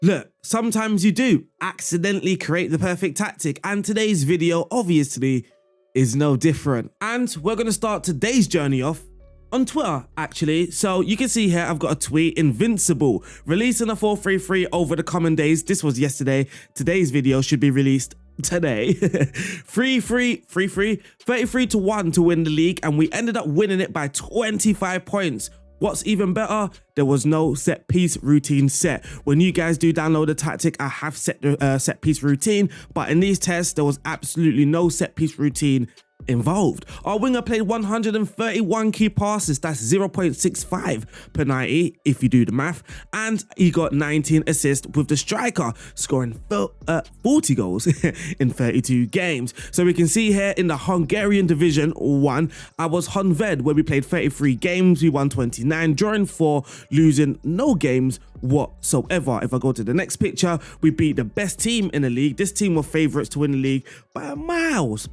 Look, sometimes you do accidentally create the perfect tactic, and today's video obviously is no different. And we're going to start today's journey off on Twitter, actually. So you can see here I've got a tweet: Invincible releasing a 4-3-3 over the common days. This was yesterday. Today's video should be released today. 3-3, 33-1 to win the league, and we ended up winning it by 25 points. What's even better, there was no set piece routine set. When you guys do download the tactic, I have set the set piece routine, but in these tests, there was absolutely no set piece routine involved. Our winger played 131 key passes, that's 0.65 per 90 if you do the math, and he got 19 assists with the striker, scoring 40 goals in 32 games. So we can see here in the Hungarian Division 1, I was Honved, where we played 33 games, we won 29, drawing 4, losing no games whatsoever. If I go to the next picture, we beat the best team in the league. This team were favourites to win the league by miles,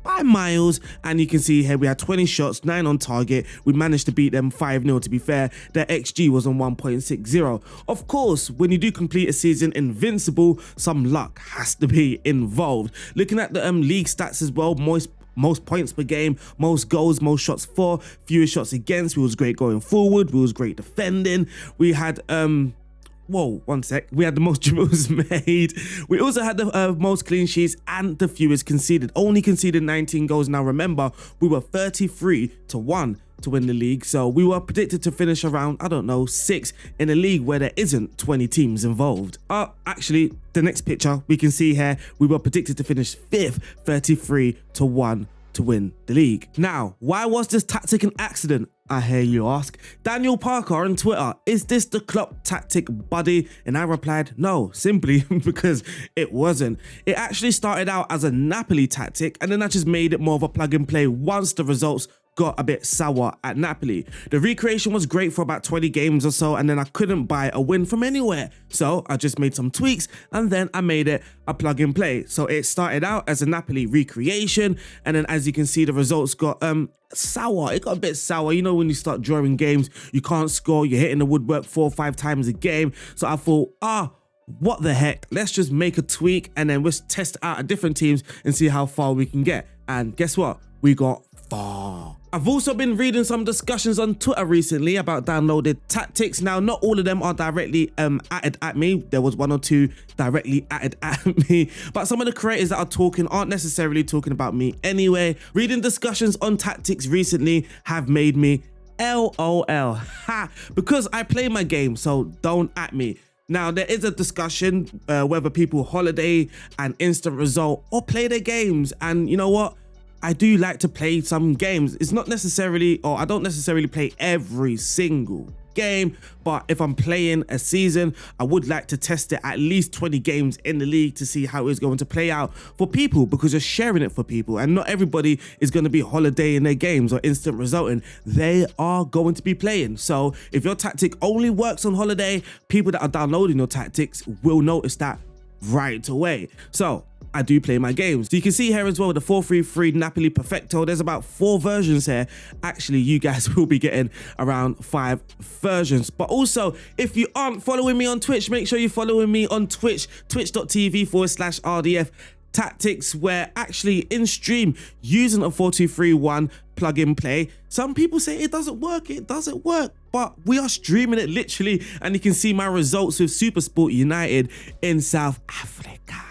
and you can see here we had 20 shots, 9 on target. We managed to beat them 5-0. To be fair, their XG was on 1.60. Of course, when you do complete a season invincible, some luck has to be involved. Looking at the league stats as well, most points per game, most goals, most shots for, fewest shots against. We was great going forward, we was great defending. We had whoa, one sec. We had the most dribbles made. We also had the most clean sheets and the fewest conceded. Only conceded 19 goals. Now remember, we were 33-1 to win the league. So we were predicted to finish around, I don't know, 6 in a league where there isn't 20 teams involved. Actually, the next picture we can see here, we were predicted to finish 5th, 33-1 to win the league. Now, why was this tactic an accident, I hear you ask? Daniel Parker on Twitter, is this the Klopp tactic, buddy? And I replied, no, simply because it wasn't. It actually started out as a Napoli tactic, and then I just made it more of a plug and play once the results got a bit sour at Napoli. The recreation was great for about 20 games or so, and then I couldn't buy a win from anywhere. So I just made some tweaks, and then I made it a plug and play. So it started out as a Napoli recreation, and then as you can see, the results got sour. It got a bit sour. You know, when you start drawing games, you can't score, you're hitting the woodwork 4 or 5 times a game. So I thought, what the heck, let's just make a tweak, and then we'll test out at different teams and see how far we can get. And guess what? We got far. I've also been reading some discussions on Twitter recently about downloaded tactics. Now, not all of them are directly added at me. There was 1 or 2 directly added at me, but some of the creators that are talking aren't necessarily talking about me anyway. Reading discussions on tactics recently have made me LOL, because I play my game, so don't at me. Now, there is a discussion whether people holiday and instant result or play their games, and you know what? I do like to play some games. It's not necessarily, or I don't necessarily play every single game, but if I'm playing a season, I would like to test it at least 20 games in the league to see how it's going to play out for people, because you're sharing it for people, and not everybody is going to be holidaying their games or instant resulting. They are going to be playing. So if your tactic only works on holiday, people that are downloading your tactics will notice that right away. So I do play my games. So you can see here as well the 4-3-3 Napoli Perfecto. There's about 4 versions here. Actually, you guys will be getting around 5 versions. But also, if you aren't following me on Twitch, make sure you're following me on Twitch, twitch.tv/RDF Tactics, where actually in stream using a 4-2-3-1 plug and play. Some people say it doesn't work. It doesn't work. But we are streaming it literally, and you can see my results with Supersport United in South Africa.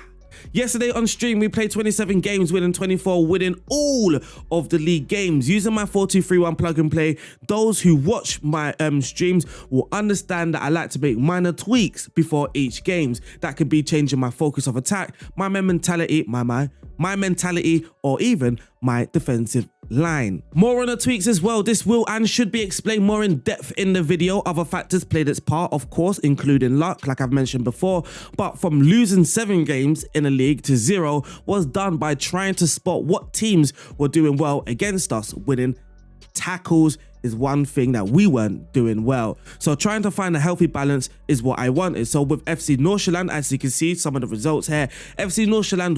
Yesterday on stream, we played 27 games, winning 24, winning all of the league games using my 4-2-3-1 plug and play. Those who watch my streams will understand that I like to make minor tweaks before each games. That could be changing my focus of attack, my mentality, my mentality, or even my defensive line. More on the tweaks as well. This will and should be explained more in depth in the video. Other factors played its part, of course, including luck, like I've mentioned before, but from losing 7 games in a league to 0 was done by trying to spot what teams were doing well against us. Winning tackles is one thing that we weren't doing well. So trying to find a healthy balance is what I wanted. So with FC Nordsjælland, as you can see some of the results here, FC Nordsjælland,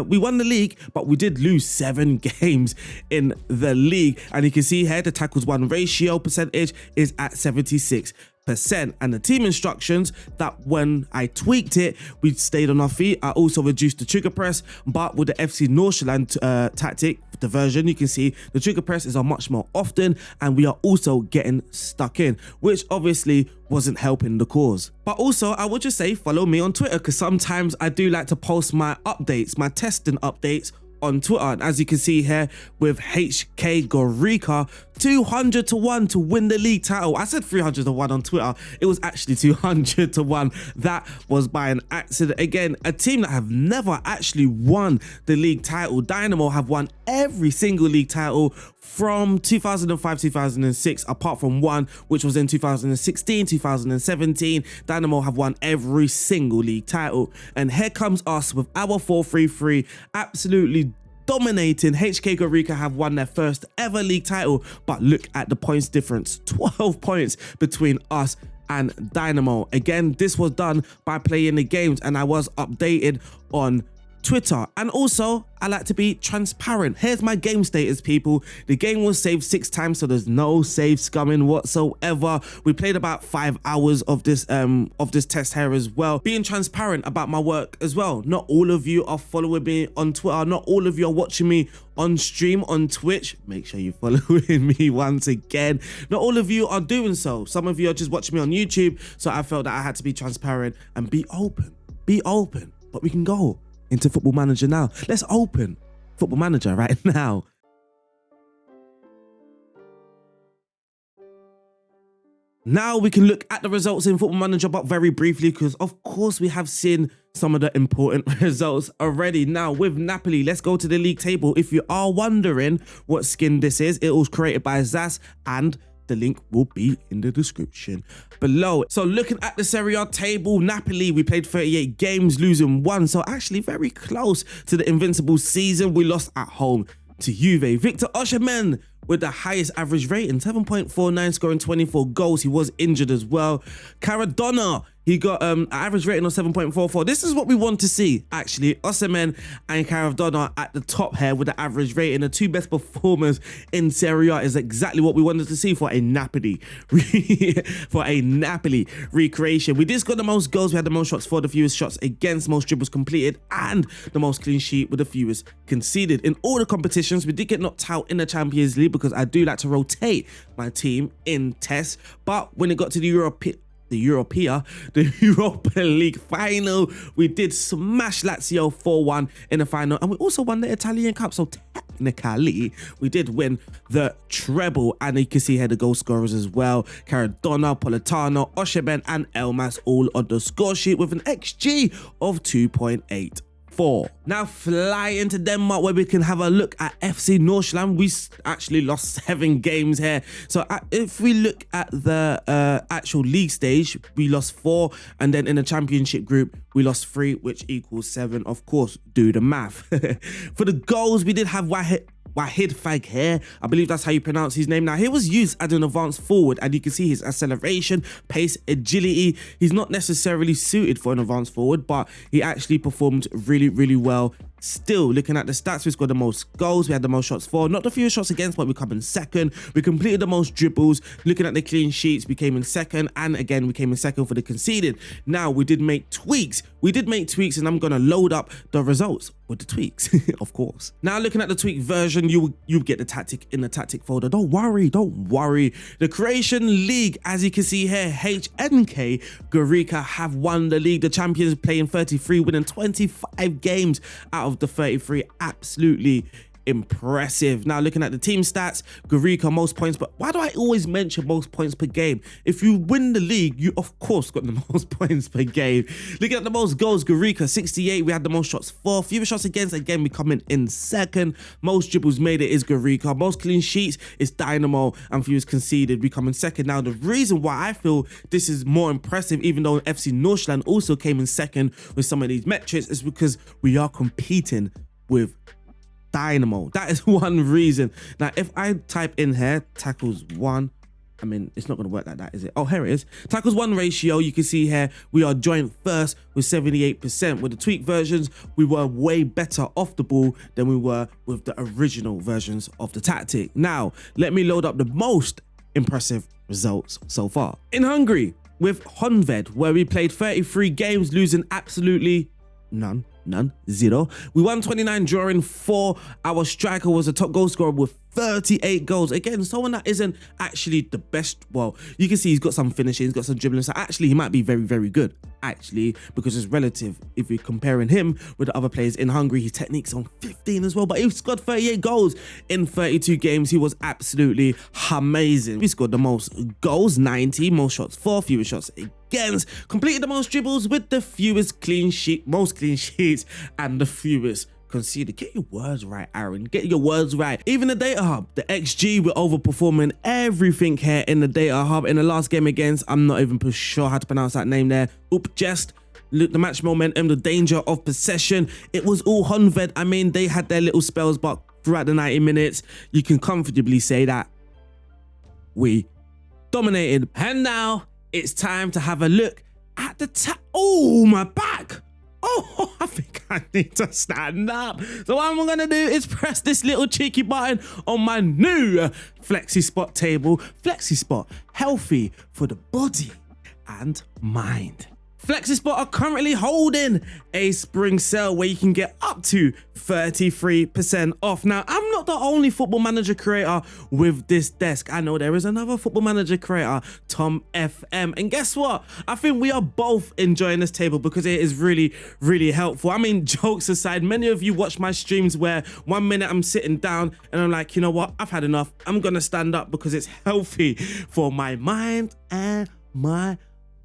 we won the league, but we did lose 7 games in the league. And you can see here the tackles won ratio percentage is at 76%. And the team instructions that when I tweaked it, we stayed on our feet. I also reduced the trigger press, but with the FC Nordsjælland tactic, the version, you can see the trigger press is on much more often, and we are also getting stuck in, which obviously wasn't helping the cause. But also, I would just say follow me on Twitter, because sometimes I do like to post my updates, my testing updates on Twitter. And as you can see here with HNK Gorica, 200 to 1 to win the league title. I said 300 to 1 on Twitter. It was actually 200 to 1. That was by an accident. Again, a team that have never actually won the league title. Dynamo have won every single league title from 2005-2006, apart from one, which was in 2016-2017. Dynamo have won every single league title. And here comes us with our 4-3-3, absolutely dominating. HNK Gorica have won their first ever league title, but look at the points difference, 12 points between us and Dynamo. Again, this was done by playing the games, and I was updated on Twitter. And also, I like to be transparent. Here's my game status, people. The game was saved 6 times, so there's no save scumming whatsoever. We played about 5 hours of this test here as well. Being transparent about my work as well. Not all of you are following me on Twitter. Not all of you are watching me on stream on Twitch. Make sure you're following me once again. Not all of you are doing so. Some of you are just watching me on YouTube. So I felt that I had to be transparent and be open. Be open. But we can go into Football Manager now. Let's open Football Manager right now. Now we can look at the results in Football Manager, but very briefly, because of course we have seen some of the important results already. Now with Napoli, let's go to the league table. If you are wondering what skin this is, it was created by Zas, and the link will be in the description below. So looking at the Serie A table, Napoli, we played 38 games, losing 1. So actually very close to the invincible season. We lost at home to Juve. Victor Osimhen with the highest average rating, 7.49, scoring 24 goals. He was injured as well. Caradonna, he got an average rating of 7.44. This is what we want to see, actually. Osimhen and Caradonna at the top here with the average rating. The 2 best performers in Serie A is exactly what we wanted to see for a Napoli recreation. We did score the most goals. We had the most shots for, the fewest shots against, most dribbles completed, and the most clean sheet with the fewest conceded. In all the competitions, we did get knocked out in the Champions League, because I do like to rotate my team in tests. But when it got to the Europa League final, we did smash Lazio 4-1 in the final, and we also won the Italian Cup. So technically, we did win the treble. And you can see here the goal scorers as well: Caradonna, Politano, Osimhen, and Elmas, all on the score sheet with an XG of 2.84. Now flying to Denmark, where we can have a look at FC Nordsjælland. We actually lost 7 games here. So if we look at the actual league stage, we lost 4, and then in the championship group we lost 3, which equals 7. Of course, do the math. For the goals, we did have Wahid Fag here. I believe that's how you pronounce his name. Now, he was used as an advanced forward, and you can see his acceleration, pace, agility. He's not necessarily suited for an advanced forward, but he actually performed really, really well. Still, looking at the stats, we scored the most goals, we had the most shots for, not the fewest shots against, but we come in second. We completed the most dribbles. Looking at the clean sheets, we came in second, and again, we came in second for the conceded. Now, we did make tweaks. And I'm gonna load up the results with the tweaks, of course. Now, looking at the tweak version, you get the tactic in the tactic folder. Don't worry. The Croatian League, as you can see here, HNK Gorica have won the league. The champions, playing 33, winning 25 games out of the 33. Absolutely impressive. Now, looking at the team stats, Gorica most points, but why do I always mention most points per game? If you win the league, you of course got the most points per game. Looking at the most goals, Gorica 68. We had the most shots for, fewest shots against. Again, we come in second. Most dribbles made it is Gorica. Most clean sheets is Dynamo, and fewest conceded, we come in second. Now, the reason why I feel this is more impressive, even though FC Nordsjælland also came in second with some of these metrics, is because we are competing with Dynamo. That is one reason. Now, if I type in here tackles 1, I mean, it's not going to work like that, is it? Oh, here it is. Tackles 1 ratio, you can see here, we are joint first with 78%. With the tweak versions, we were way better off the ball than we were with the original versions of the tactic. Now, let me load up the most impressive results so far. In Hungary, with Honved, where we played 33 games, losing absolutely none, zero. We won 29, drawing 4. Our striker was a top goal scorer with 38 goals. Again, someone that isn't actually the best. Well, you can see he's got some finishing, he's got some dribbling. So actually, he might be very, very good. Actually, because it's relative. If you're comparing him with the other players in Hungary, his technique's on 15 as well. But he scored 38 goals in 32 games. He was absolutely amazing. He scored the most goals, 90, most shots for, fewest shots against, completed the most dribbles with the fewest most clean sheets, and the fewest conceded. Get your words right, Aaron. Get your words right. Even the data hub, the XG, we're overperforming everything here in the data hub. In the last game against, I'm not even sure how to pronounce that name there. The match momentum, the danger of possession, it was all Honved. I mean, they had their little spells, but throughout the 90 minutes, you can comfortably say that we dominated. And now it's time to have a look at the oh, my back. Oh, I think I need to stand up. So what I'm gonna do is press this little cheeky button on my new Flexi Spot table. Flexi Spot, healthy for the body and mind. Flexi Spot are currently holding a spring sale where you can get up to 33% off. Now, I'm not the only Football Manager creator with this desk. I know there is another Football Manager creator, Tom FM. And guess what? I think we are both enjoying this table because it is really, really helpful. I mean, jokes aside, many of you watch my streams where 1 minute I'm sitting down and I'm like, you know what? I've had enough. I'm going to stand up because it's healthy for my mind and my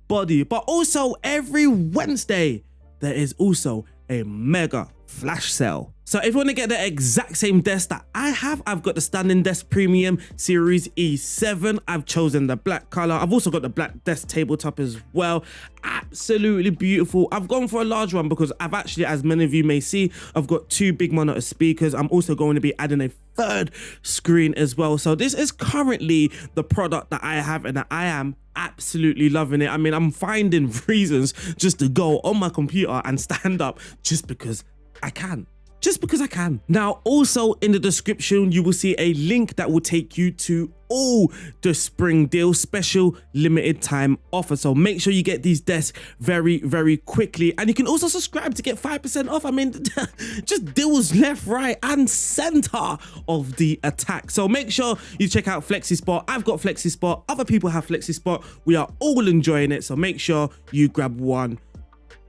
body. But also every Wednesday there is also a mega flash sale. So if you want to get the exact same desk that I have, I've got the standing desk premium series E7. I've chosen the black color. I've also got the black desk tabletop as well. Absolutely beautiful. I've gone for a large one because I've actually, as many of you may see, I've got 2 big monitor speakers. I'm also going to be adding a 3rd screen as well. So this is currently the product that I have and that I am absolutely loving it. I mean, I'm finding reasons just to go on my computer and stand up just because I can. Just because I can. Now, also in the description, you will see a link that will take you to all the spring deal special limited time offer. So make sure you get these desks very, very quickly. And you can also subscribe to get 5% off. I mean, just deals left, right, and center of the attack. So make sure you check out Flexi Spot. I've got Flexi Spot. Other people have Flexi Spot. We are all enjoying it. So make sure you grab one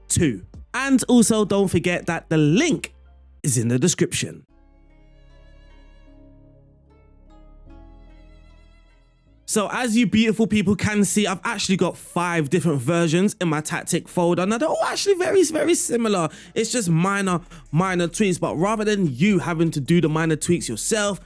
too. And also don't forget that the link is in the description. So as you beautiful people can see, I've actually got 5 different versions in my tactic folder. Now they're all actually very, very similar. It's just minor tweaks, but rather than you having to do the minor tweaks yourself,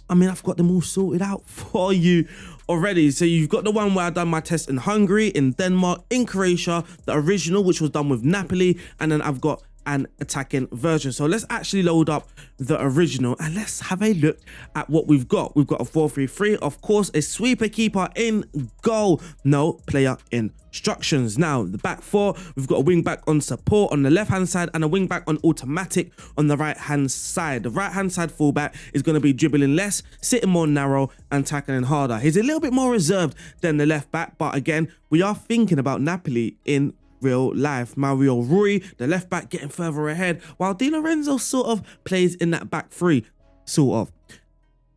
I mean, I've got them all sorted out for you already. So you've got the one where I've done my test in Hungary, in Denmark, in Croatia, the original, which was done with Napoli, and then I've got an attacking version. So let's actually load up the original and let's have a look at what we've got. We've got a 4-3-3, of course, a sweeper keeper in goal, no player instructions. Now the back 4, we've got a wing back on support on the left hand side and a wing back on automatic on the right hand side. The right hand side fullback is going to be dribbling less, sitting more narrow and tackling harder. He's a little bit more reserved than the left back, but again, we are thinking about Napoli in real life. Mario Rui, the left back, getting further ahead, while Di Lorenzo sort of plays in that back 3, sort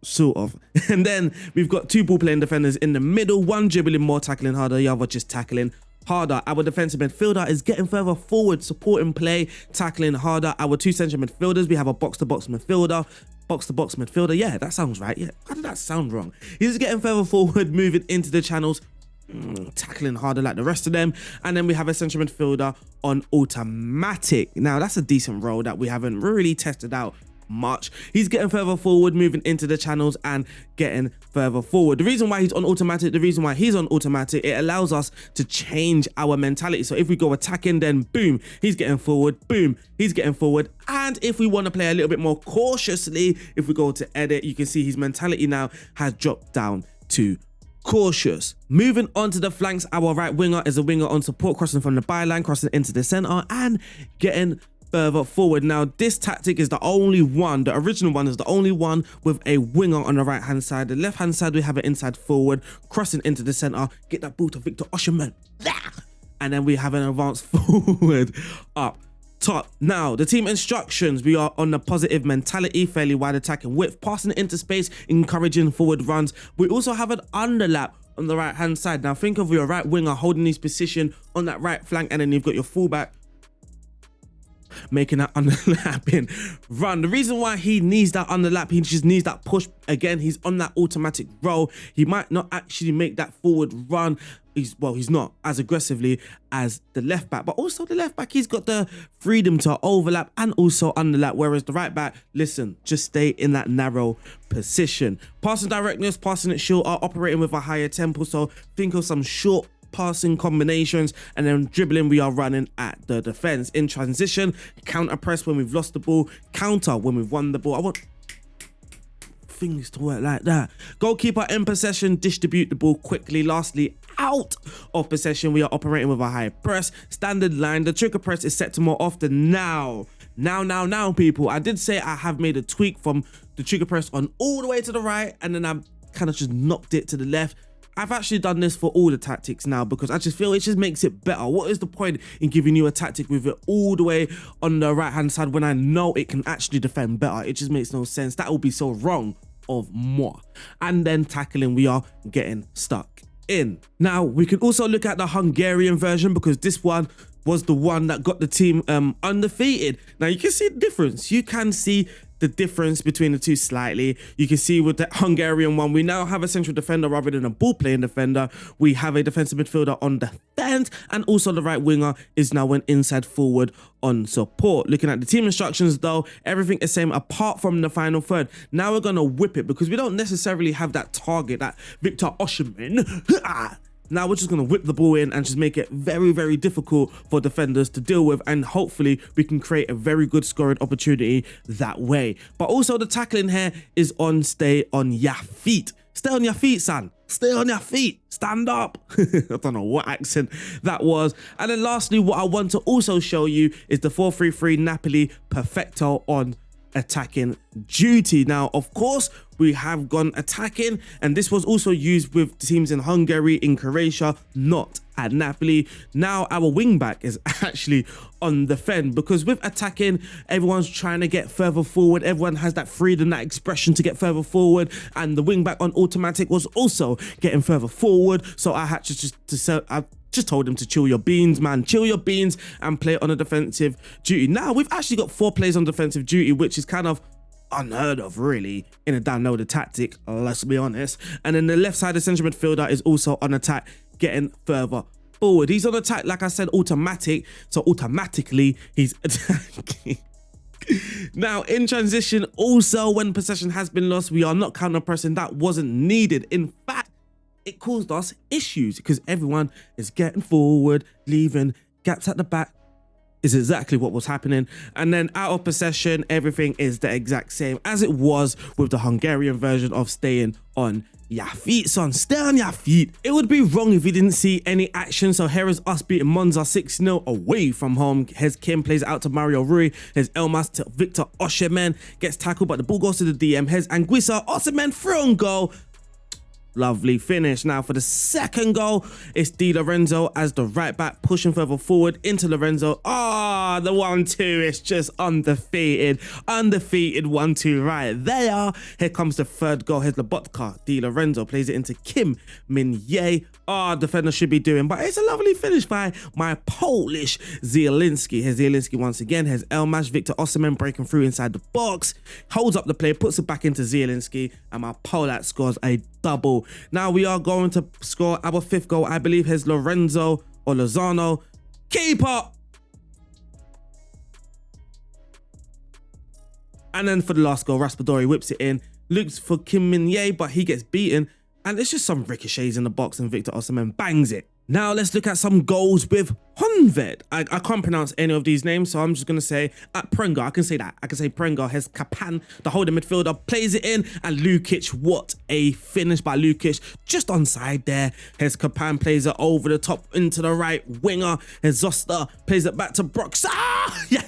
of. And then we've got 2 ball playing defenders in the middle, one dribbling more, tackling harder, the other just tackling harder. Our defensive midfielder is getting further forward, supporting play, tackling harder. Our 2 central midfielders, we have a box-to-box midfielder. Yeah, that sounds right. Yeah, how did that sound wrong? He's getting further forward, moving into the channels, tackling harder like the rest of them. And then we have a central midfielder on automatic. Now that's a decent role that we haven't really tested out much. He's getting further forward, moving into the channels and getting further forward. The reason why he's on automatic, it allows us to change our mentality. So if we go attacking, then boom, he's getting forward, boom, he's getting forward. And if we want to play a little bit more cautiously, if we go to edit, you can see his mentality now has dropped down to cautious. Moving on to the flanks, our right winger is a winger on support, crossing from the byline, crossing into the center and getting further forward. Now, this tactic is the only one, the original one is the only one with a winger on the right-hand side. The left-hand side, we have it inside forward, crossing into the center, get that ball to Victor Osimhen. And then we have an advance forward up top. Now, the team instructions, we are on the positive mentality, fairly wide attacking width, passing it into space, encouraging forward runs. We also have an underlap on the right-hand side. Now, think of your right winger holding his position on that right flank, and then you've got your fullback making that underlapping run. The reason why he needs that underlap, he just needs that push. Again, he's on that automatic roll. He might not actually make that forward run. He's not as aggressively as the left back, but also the left back, he's got the freedom to overlap and also underlap, whereas the right back, listen, just stay in that narrow position. Passing directness, passing it short, are operating with a higher tempo, so think of some short passing combinations, and then dribbling, we are running at the defense. In transition, counter press when we've lost the ball, counter when we've won the ball. I want things to work like that. Goalkeeper in possession, distribute the ball quickly. Lastly, out of possession, we are operating with a high press. Standard line, the trigger press is set to more often. Now people, I did say I have made a tweak from the trigger press on all the way to the right, and then I kind of just knocked it to the left. I've actually done this for all the tactics now because I just feel it just makes it better. What is the point in giving you a tactic with it all the way on the right hand side when I know it can actually defend better? It just makes no sense. That would be so wrong of moi. And then tackling, we are getting stuck in. Now, we can also look at the Hungarian version because this one was the one that got the team undefeated. Now, you can see the difference. You can see the difference between the two slightly. You can see with the Hungarian one, we now have a central defender rather than a ball playing defender. We have a defensive midfielder on defense, and also the right winger is now an inside forward on support. Looking at the team instructions though, everything is same apart from the final third. Now we're gonna whip it because we don't necessarily have that target, that Victor Osimhen. Now we're just going to whip the ball in and just make it very, very difficult for defenders to deal with, and hopefully we can create a very good scoring opportunity that way. But also the tackling here is on stay on your feet. Stay on your feet, son. Stay on your feet. Stand up. I don't know what accent that was. And then lastly, what I want to also show you is the 4-3-3 Napoli Perfecto on attacking duty. Now, of course, we have gone attacking, and this was also used with teams in Hungary, in Croatia, not at Napoli. Now our wing back is actually on the fend because with attacking, everyone's trying to get further forward. Everyone has that freedom, that expression to get further forward, and the wing back on automatic was also getting further forward. So I had to just told him to chill your beans, man. Chill your beans and play on a defensive duty. Now, we've actually got 4 players on defensive duty, which is kind of unheard of, really, in a downloaded tactic, let's be honest. And then the left side, the central midfielder is also on attack, getting further forward. He's on attack, like I said, automatic, so automatically he's attacking. Now, in transition, also, when possession has been lost, we are not counter-pressing. That wasn't needed. In fact, it caused us issues because everyone is getting forward, leaving gaps at the back. Is exactly what was happening. And then out of possession, everything is the exact same as it was with the Hungarian version of staying on your feet, son. Stay on your feet. It would be wrong if you didn't see any action. So here is us beating Monza 6-0 away from home. Here's Kim, plays out to Mario Rui. Here's Elmas to Victor Osimhen, gets tackled, but the ball goes to the DM. Here's Anguissa, Osimhen through and goal. Lovely finish. Now for the second goal, it's Di Lorenzo as the right back pushing further forward into Lorenzo. Ah, the 1-2 is just undefeated. Undefeated 1-2 right there. Here comes the third goal. Here's Lobotka. Di Lorenzo plays it into Kim Min-jae. Defender should be doing, but it's a lovely finish by my Polish Zielinski. Here's Zielinski once again. Here's Elmas, Victor Osimhen breaking through inside the box, holds up the play, puts it back into Zielinski, and my Polak scores a double. Now we are going to score our 5th goal, I believe. Here's Lorenzo or Lozano. Keeper! And then for the last goal, Raspadori whips it in, looks for Kim Min-jae, but he gets beaten. And it's just some ricochets in the box and Victor Osimhen bangs it. Now let's look at some goals with Honved. I can't pronounce any of these names, so I'm just going to say Prenga. I can say that. I can say Prenga. Here's Kapan, the holding midfielder, plays it in. And Lukic, what a finish by Lukic. Just onside there. Here's Kapan, plays it over the top into the right winger. Here's Zoster, plays it back to Brooks. Yeah.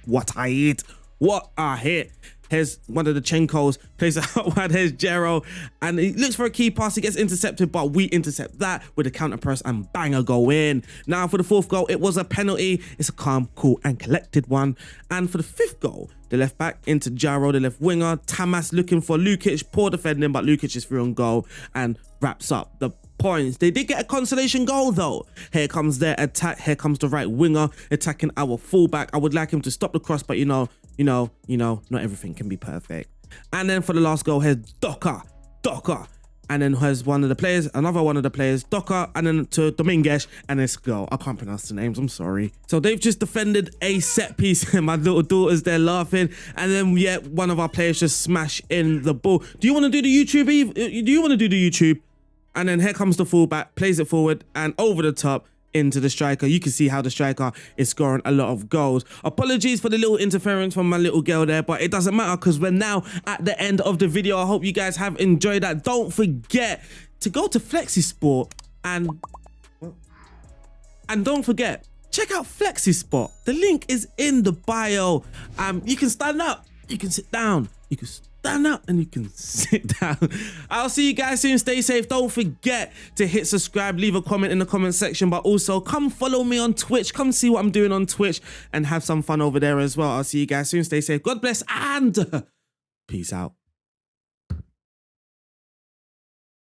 What a hit. What a hit. Here's one of the Chenkos, plays it out wide, here's Jero, and he looks for a key pass, he gets intercepted, but we intercept that with a counter press and bang, a goal in. Now for the fourth goal, it was a penalty. It's a calm, cool and collected one. And for the fifth goal, the left back into Jaro, the left winger, Tamas looking for Lukic, poor defending, but Lukic is through on goal and wraps up the points. They did get a consolation goal though. Here comes their attack, here comes the right winger attacking our fullback. I would like him to stop the cross, but you know, not everything can be perfect. And then for the last goal, here's Doka. And then here's one of the players, another one of the players, Doka, and then to Dominguez, and this goal. I can't pronounce the names, I'm sorry. So they've just defended a set piece, and my little daughter's there laughing, and then yet one of our players just smash in the ball. Do you want to do the YouTube, Eve? Do you want to do the YouTube? And then here comes the fullback, plays it forward and over the top into the striker. You can see how the striker is scoring a lot of goals. Apologies for the little interference from my little girl there, but it doesn't matter because we're now at the end of the video. I hope you guys have enjoyed that. Don't forget to go to FlexiSport and don't forget, check out FlexiSport. The link is in the bio. You can stand up, you can sit down, you can stand up and you can sit down. I'll see you guys soon. Stay safe. Don't forget to hit subscribe, leave a comment in the comment section, but also come follow me on Twitch. Come see what I'm doing on Twitch and have some fun over there as well. I'll see you guys soon. Stay safe. God bless and peace out.